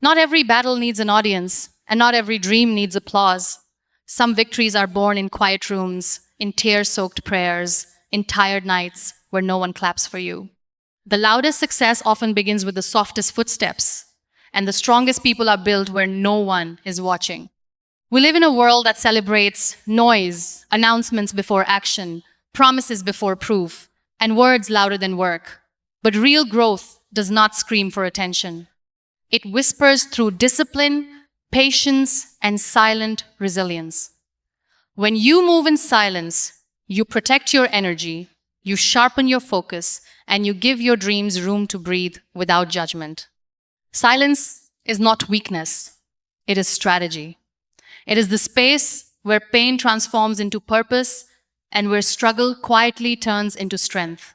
Not every battle needs an audience, and not every dream needs applause. Some victories are born in quiet rooms, in tear soaked prayers, in tired nights where no one claps for you. The loudest success often begins with the softest footsteps, and the strongest people are built where no one is watching. We live in a world that celebrates noise, announcements before action, promises before proof, and words louder than work. But real growth does not scream for attention. It whispers through discipline, patience, and silent resilience. When you move in silence, you protect your energy, you sharpen your focus, and you give your dreams room to breathe without judgment. Silence is not weakness, it is strategy. It is the space where pain transforms into purpose and where struggle quietly turns into strength.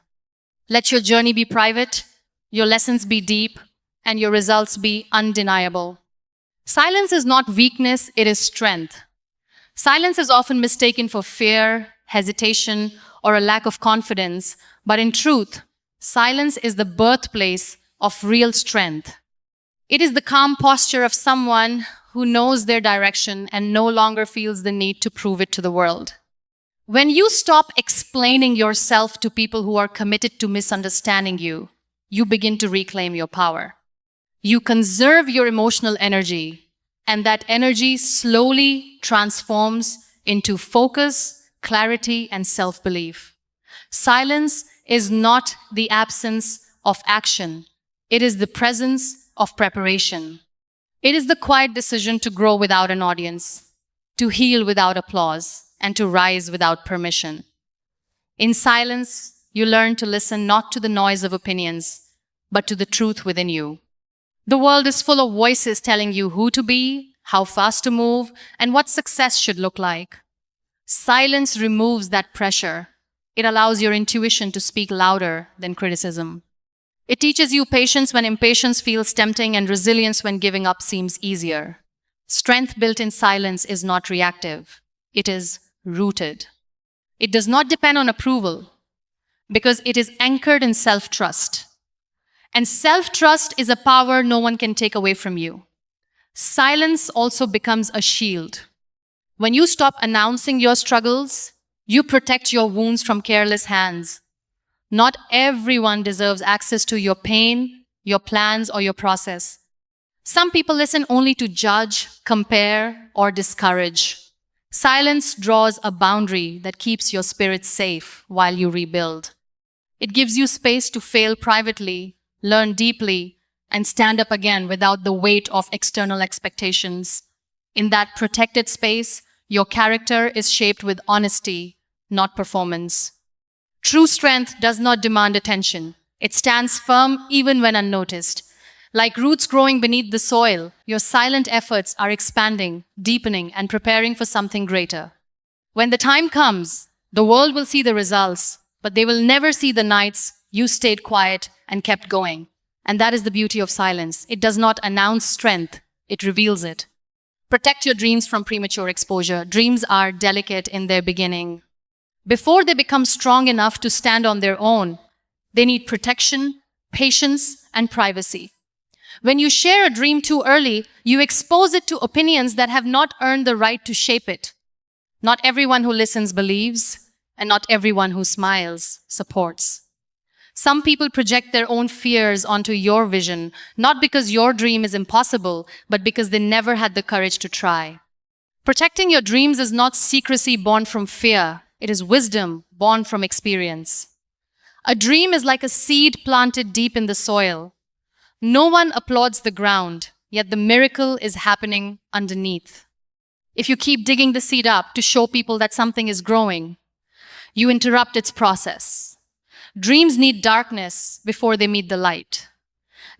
Let your journey be private, your lessons be deep, and your results be undeniable. Silence is not weakness, it is strength. Silence is often mistaken for fear, hesitation, or a lack of confidence, but in truth, silence is the birthplace of real strength. It is the calm posture of someone who knows their direction and no longer feels the need to prove it to the world. When you stop explaining yourself to people who are committed to misunderstanding you, you begin to reclaim your power. You conserve your emotional energy, and that energy slowly transforms into focus, clarity, and self-belief. Silence is not the absence of action. It is the presence of preparation. It is the quiet decision to grow without an audience, to heal without applause, and to rise without permission. In silence, you learn to listen not to the noise of opinions, but to the truth within you. The world is full of voices telling you who to be, how fast to move, and what success should look like. Silence removes that pressure. It allows your intuition to speak louder than criticism. It teaches you patience when impatience feels tempting and resilience when giving up seems easier. Strength built in silence is not reactive. It is rooted. It does not depend on approval because it is anchored in self-trust. And self-trust is a power no one can take away from you. Silence also becomes a shield. When you stop announcing your struggles, you protect your wounds from careless hands. Not everyone deserves access to your pain, your plans, or your process. Some people listen only to judge, compare, or discourage. Silence draws a boundary that keeps your spirit safe while you rebuild. It gives you space to fail privately, learn deeply, and stand up again without the weight of external expectations. In that protected space, your character is shaped with honesty, not performance. True strength does not demand attention. It stands firm even when unnoticed. Like roots growing beneath the soil, your silent efforts are expanding, deepening, and preparing for something greater. When the time comes, the world will see the results, but they will never see the nights you stayed quiet and kept going. And that is the beauty of silence. It does not announce strength, it reveals it. Protect your dreams from premature exposure. Dreams are delicate in their beginning. Before they become strong enough to stand on their own, they need protection, patience, and privacy. When you share a dream too early, you expose it to opinions that have not earned the right to shape it. Not everyone who listens believes, and not everyone who smiles supports. Some people project their own fears onto your vision, not because your dream is impossible, but because they never had the courage to try. Protecting your dreams is not secrecy born from fear. It is wisdom born from experience. A dream is like a seed planted deep in the soil. No one applauds the ground, yet the miracle is happening underneath. If you keep digging the seed up to show people that something is growing, you interrupt its process. Dreams need darkness before they meet the light.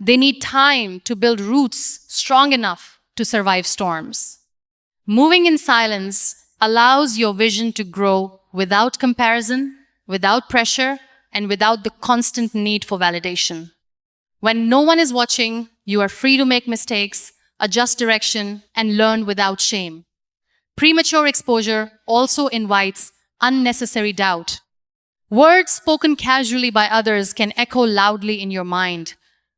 They need time to build roots strong enough to survive storms. Moving in silence allows your vision to grow without comparison, without pressure, and without the constant need for validation. When no one is watching, you are free to make mistakes, adjust direction, and learn without shame. Premature exposure also invites unnecessary doubt. Words spoken casually by others can echo loudly in your mind,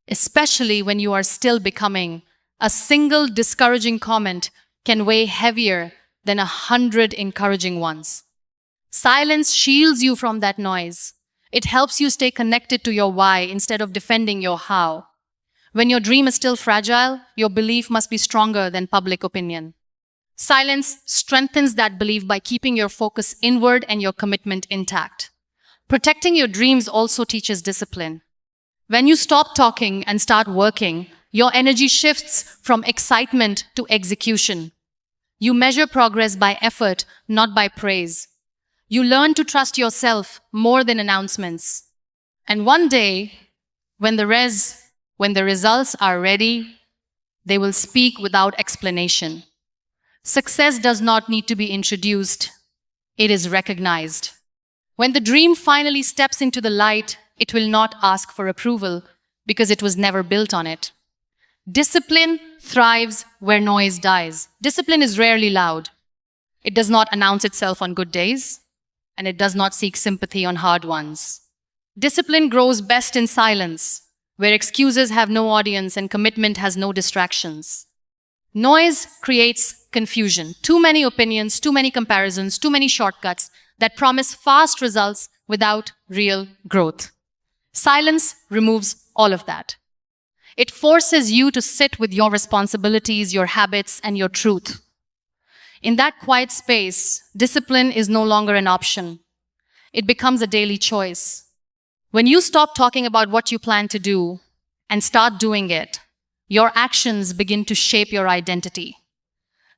especially when you are still becoming, A single discouraging comment can weigh heavier than 100 encouraging ones. Silence shields you from that noise. It helps you stay connected to your why instead of defending your how. When your dream is still fragile, your belief must be stronger than public opinion. Silence strengthens that belief by keeping your focus inward and your commitment intact. Protecting your dreams also teaches discipline. When you stop talking and start working, your energy shifts from excitement to execution. You measure progress by effort, not by praise. You learn to trust yourself more than announcements. And one day, when the results are ready, they will speak without explanation. Success does not need to be introduced, it is recognized. When the dream finally steps into the light, it will not ask for approval because it was never built on it. Discipline thrives where noise dies. Discipline is rarely loud. It does not announce itself on good days, and it does not seek sympathy on hard ones. Discipline grows best in silence, where excuses have no audience and commitment has no distractions. Noise creates confusion. Too many opinions, too many comparisons, too many shortcuts that promise fast results without real growth. Silence removes all of that. It forces you to sit with your responsibilities, your habits, and your truth. In that quiet space, discipline is no longer an option. It becomes a daily choice. When you stop talking about what you plan to do and start doing it, your actions begin to shape your identity.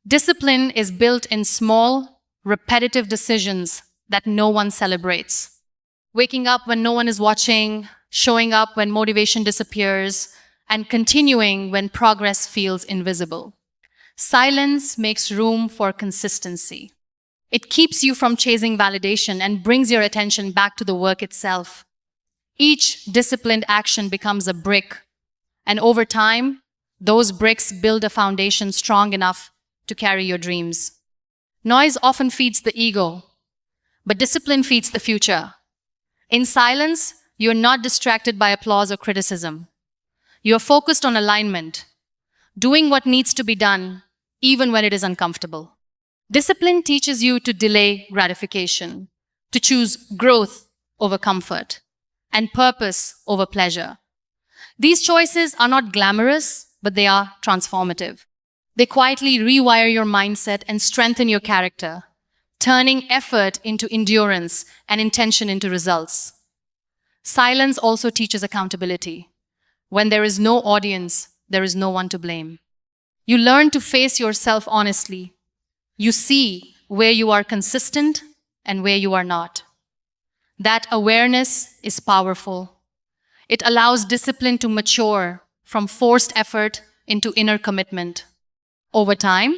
Discipline is built in small, repetitive decisions that no one celebrates. Waking up when no one is watching, showing up when motivation disappears, and continuing when progress feels invisible. Silence makes room for consistency. It keeps you from chasing validation and brings your attention back to the work itself. Each disciplined action becomes a brick, and over time, those bricks build a foundation strong enough to carry your dreams. Noise often feeds the ego, but discipline feeds the future. In silence, you're not distracted by applause or criticism. You're focused on alignment, doing what needs to be done, even when it is uncomfortable. Discipline teaches you to delay gratification, to choose growth over comfort, and purpose over pleasure. These choices are not glamorous, but they are transformative. They quietly rewire your mindset and strengthen your character, turning effort into endurance and intention into results. Silence also teaches accountability. When there is no audience, there is no one to blame. You learn to face yourself honestly. You see where you are consistent and where you are not. That awareness is powerful. It allows discipline to mature from forced effort into inner commitment. Over time,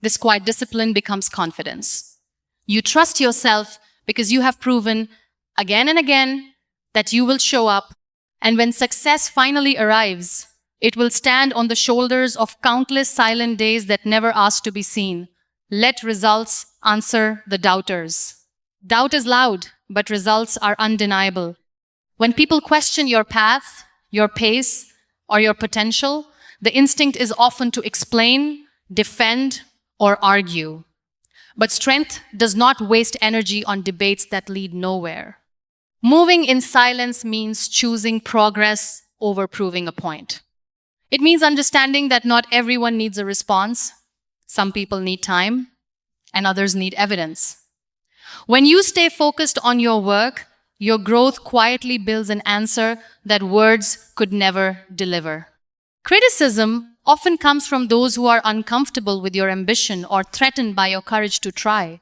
this quiet discipline becomes confidence. You trust yourself because you have proven again and again that you will show up, and when success finally arrives, it will stand on the shoulders of countless silent days that never asked to be seen. Let results answer the doubters. Doubt is loud, but results are undeniable. When people question your path, your pace, or your potential, the instinct is often to explain, defend, or argue. But strength does not waste energy on debates that lead nowhere. Moving in silence means choosing progress over proving a point. It means understanding that not everyone needs a response. Some people need time, and others need evidence. When you stay focused on your work, your growth quietly builds an answer that words could never deliver. Criticism often comes from those who are uncomfortable with your ambition or threatened by your courage to try.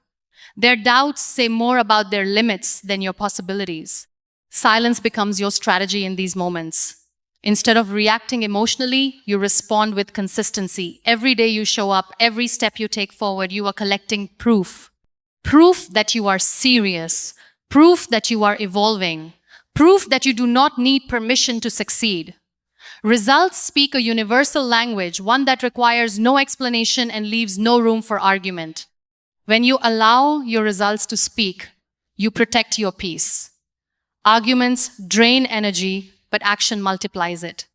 Their doubts say more about their limits than your possibilities. Silence becomes your strategy in these moments. Instead of reacting emotionally, you respond with consistency. Every day you show up, every step you take forward, you are collecting proof. Proof that you are serious. Proof that you are evolving. Proof that you do not need permission to succeed. Results speak a universal language, one that requires no explanation and leaves no room for argument. When you allow your results to speak, you protect your peace. Arguments drain energy, but action multiplies it.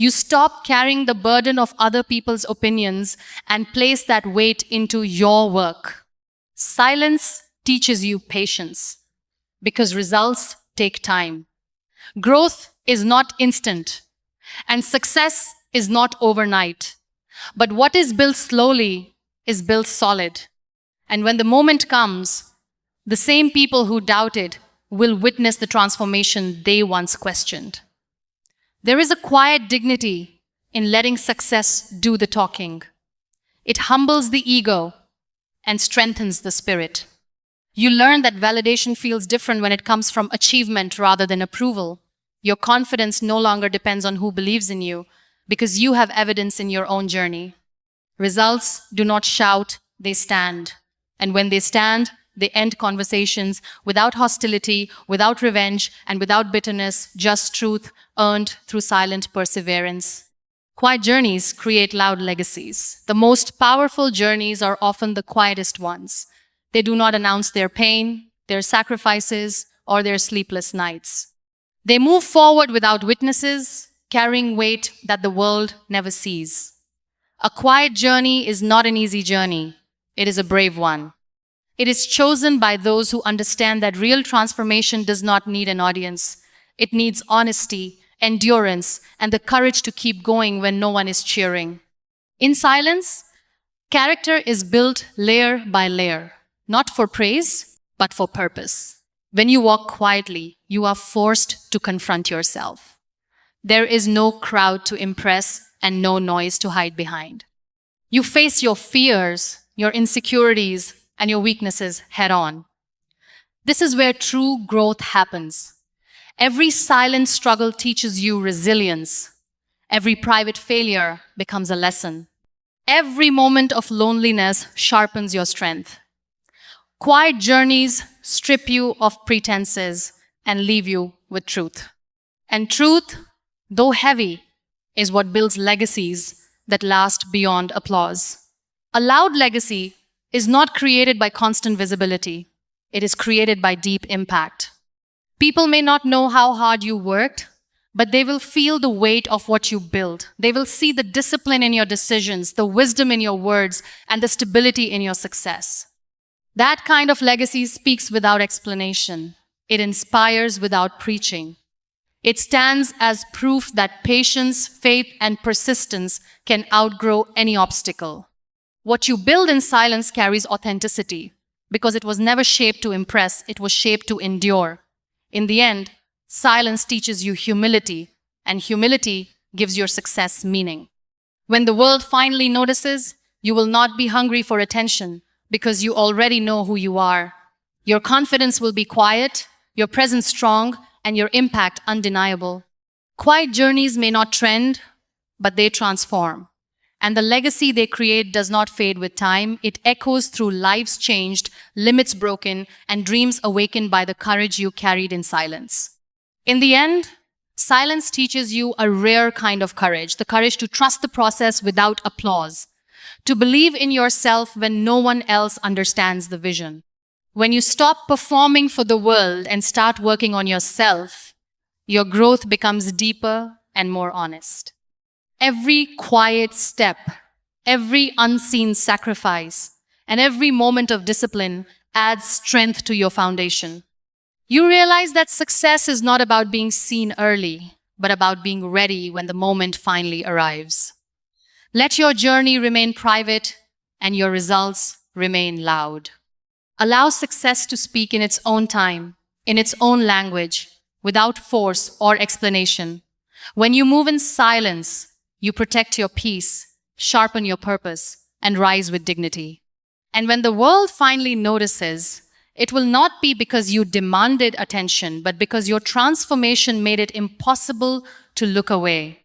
You stop carrying the burden of other people's opinions and place that weight into your work. Silence teaches you patience because results take time. Growth is not instant, and success is not overnight. But what is built slowly is built solid. And when the moment comes, the same people who doubted will witness the transformation they once questioned. There is a quiet dignity in letting success do the talking. It humbles the ego and strengthens the spirit. You learn that validation feels different when it comes from achievement rather than approval. Your confidence no longer depends on who believes in you because you have evidence in your own journey. Results do not shout, they stand. And when they stand, they end conversations without hostility, without revenge, and without bitterness, just truth earned through silent perseverance. Quiet journeys create loud legacies. The most powerful journeys are often the quietest ones. They do not announce their pain, their sacrifices, or their sleepless nights. They move forward without witnesses, carrying weight that the world never sees. A quiet journey is not an easy journey. It is a brave one. It is chosen by those who understand that real transformation does not need an audience. It needs honesty, endurance, and the courage to keep going when no one is cheering. In silence, character is built layer by layer, not for praise, but for purpose. When you walk quietly, you are forced to confront yourself. There is no crowd to impress and no noise to hide behind. You face your fears, your insecurities, and your weaknesses head on. This is where true growth happens. Every silent struggle teaches you resilience. Every private failure becomes a lesson. Every moment of loneliness sharpens your strength. Quiet journeys strip you of pretenses and leave you with truth. And truth, though heavy, is what builds legacies that last beyond applause. A loud legacy is not created by constant visibility. It is created by deep impact. People may not know how hard you worked, but they will feel the weight of what you built. They will see the discipline in your decisions, the wisdom in your words, and the stability in your success. That kind of legacy speaks without explanation. It inspires without preaching. It stands as proof that patience, faith, and persistence can outgrow any obstacle. What you build in silence carries authenticity because it was never shaped to impress, it was shaped to endure. In the end, silence teaches you humility, and humility gives your success meaning. When the world finally notices, you will not be hungry for attention because you already know who you are. Your confidence will be quiet, your presence strong, and your impact undeniable. Quiet journeys may not trend, but they transform. And the legacy they create does not fade with time. It echoes through lives changed, limits broken, and dreams awakened by the courage you carried in silence. In the end, silence teaches you a rare kind of courage, the courage to trust the process without applause, to believe in yourself when no one else understands the vision. When you stop performing for the world and start working on yourself, your growth becomes deeper and more honest. Every quiet step, every unseen sacrifice, and every moment of discipline adds strength to your foundation. You realize that success is not about being seen early, but about being ready when the moment finally arrives. Let your journey remain private and your results remain loud. Allow success to speak in its own time, in its own language, without force or explanation. When you move in silence, you protect your peace, sharpen your purpose, and rise with dignity. And when the world finally notices, it will not be because you demanded attention, but because your transformation made it impossible to look away.